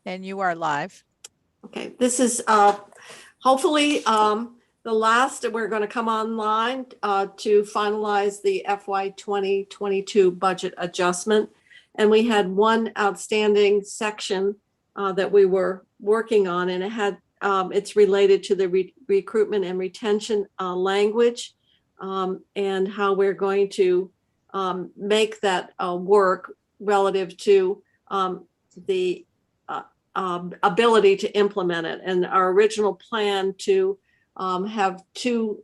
And you are live. Okay, this is hopefully the last. We're going to come online to finalize the FY 2022 budget adjustment. And we had one outstanding section that we were working on, and it's related to the recruitment and retention language, and how we're going to make that work relative to the ability to implement it. And our original plan to have two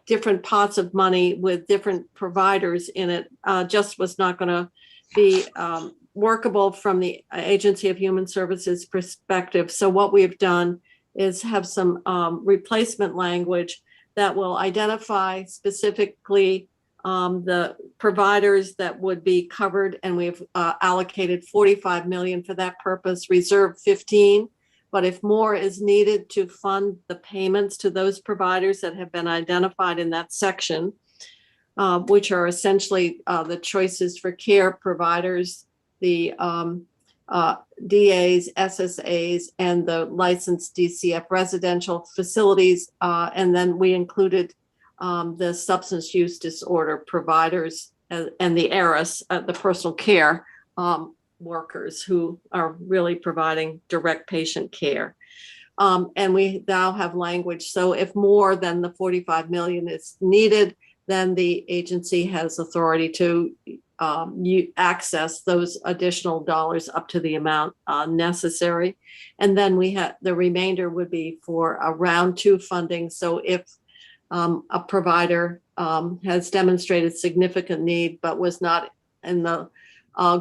different pots of money with different providers in it just was not going to be workable from the Agency of Human Services perspective. So what we've done is have some replacement language that will identify specifically the providers that would be covered, and we've allocated 45 million for that purpose, reserved 15. But if more is needed to fund the payments to those providers that have been identified in that section, which are essentially the choices for care providers, the DAs, SSAs, and the licensed DCF residential facilities, and then we included the substance use disorder providers and the ARIS, the personal care workers who are really providing direct patient care. And we now have language. So if more than the 45 million is needed, then the agency has authority to access those additional dollars up to the amount necessary. And then we have the remainder would be for a round two funding. So if a provider has demonstrated significant need, but was not in the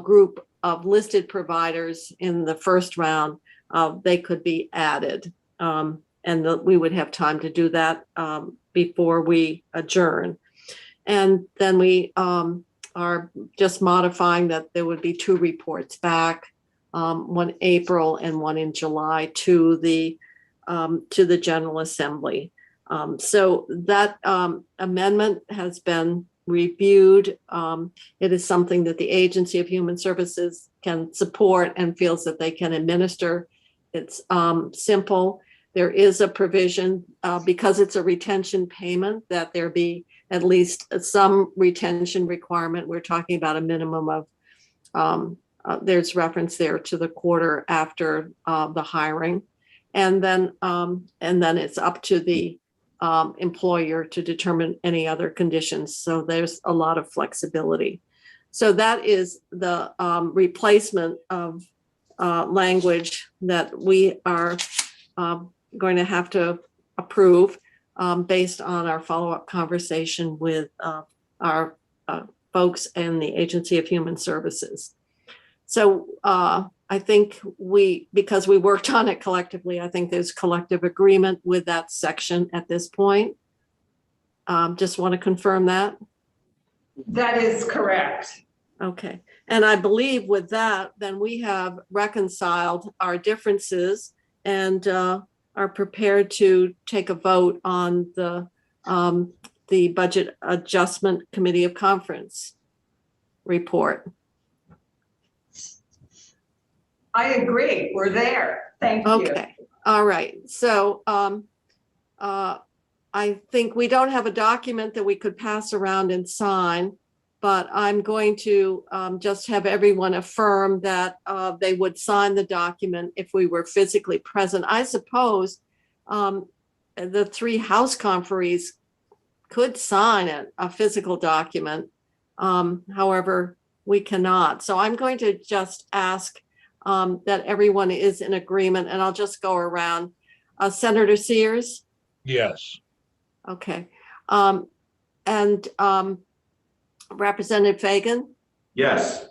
group of listed providers in the first round, they could be added. And we would have time to do that before we adjourn. And then we are just modifying that there would be two reports back, one April and one in July to the General Assembly. So that amendment has been reviewed. It is something that the Agency of Human Services can support and feels that they can administer. It's simple. There is a provision because it's a retention payment that there be at least some retention requirement. We're talking about a minimum of, there's reference there to the quarter after the hiring. And then it's up to the employer to determine any other conditions. So there's a lot of flexibility. So that is the replacement of language that we are going to have to approve based on our follow-up conversation with our folks in the Agency of Human Services. So I think because we worked on it collectively, I think there's collective agreement with that section at this point. Just want to confirm that. That is correct. Okay. And I believe with that, then we have reconciled our differences and are prepared to take a vote on the Budget Adjustment Committee of Conference report. I agree. We're there. Thank you. Okay. All right. So I think we don't have a document that we could pass around and sign, but I'm going to just have everyone affirm that they would sign the document if we were physically present. I suppose the three House conferees could sign a physical document. However, we cannot. So I'm going to just ask that everyone is in agreement, and I'll just go around. Senator Sears? Yes. Okay. And Representative Fagan? Yes.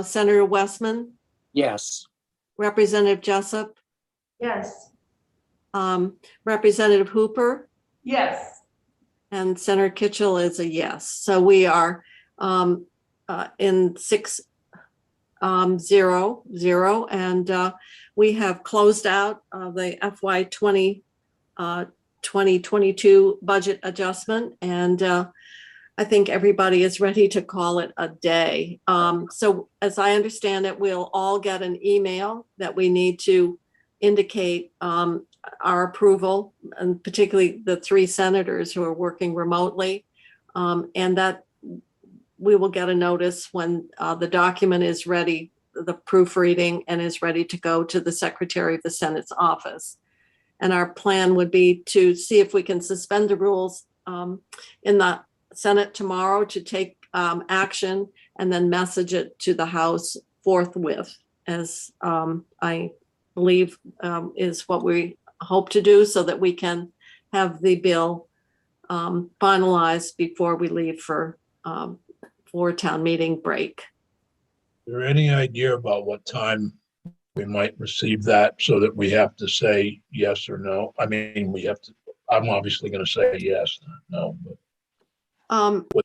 Senator Westman? Yes. Representative Jessup? Yes. Representative Hooper? Yes. And Senator Kitchell is a yes. So we are in 6-0-0, and we have closed out the FY 2022 budget adjustment, and I think everybody is ready to call it a day. So as I understand it, we'll all get an email that we need to indicate our approval, and particularly the 3 senators who are working remotely. And that we will get a notice when the document is ready, the proofreading, and is ready to go to the Secretary of the Senate's office. And our plan would be to see if we can suspend the rules in the Senate tomorrow to take action and then message it to the House forthwith, as I believe is what we hope to do, so that we can have the bill finalized before we leave for town meeting break. Is there any idea about what time we might receive that so that we have to say yes or no? I mean, I'm obviously going to say yes, no, but.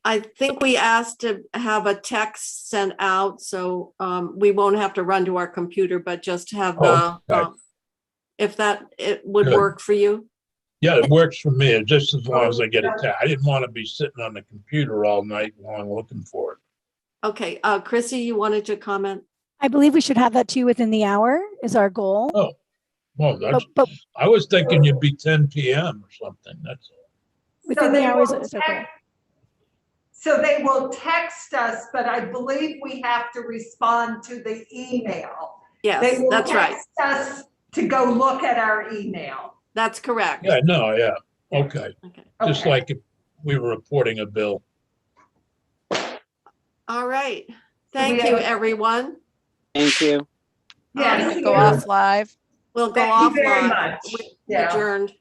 I think we asked to have a text sent out, so we won't have to run to our computer, but just have the, Okay. if it would Good. work for you. Yeah, it works for me, just as long as I get a text. I didn't want to be sitting on the computer all night long looking for it. Okay, Chrissy, you wanted to comment? I believe we should have that to you within the hour is our goal. Oh, well, that's, But I was thinking you'd be 10 PM or something, that's all. within the hours is okay. So they will text us, but I believe we have to respond to the email. They Yes, will that's right. text us to go look at our email. That's correct. Yeah, no, yeah, okay. Okay. Just Okay. like if we were reporting a bill. All right. Thank we you, have- everyone. Thank you. Yes. Go off live. We'll go Thank you off very live. much. We Yeah. adjourned.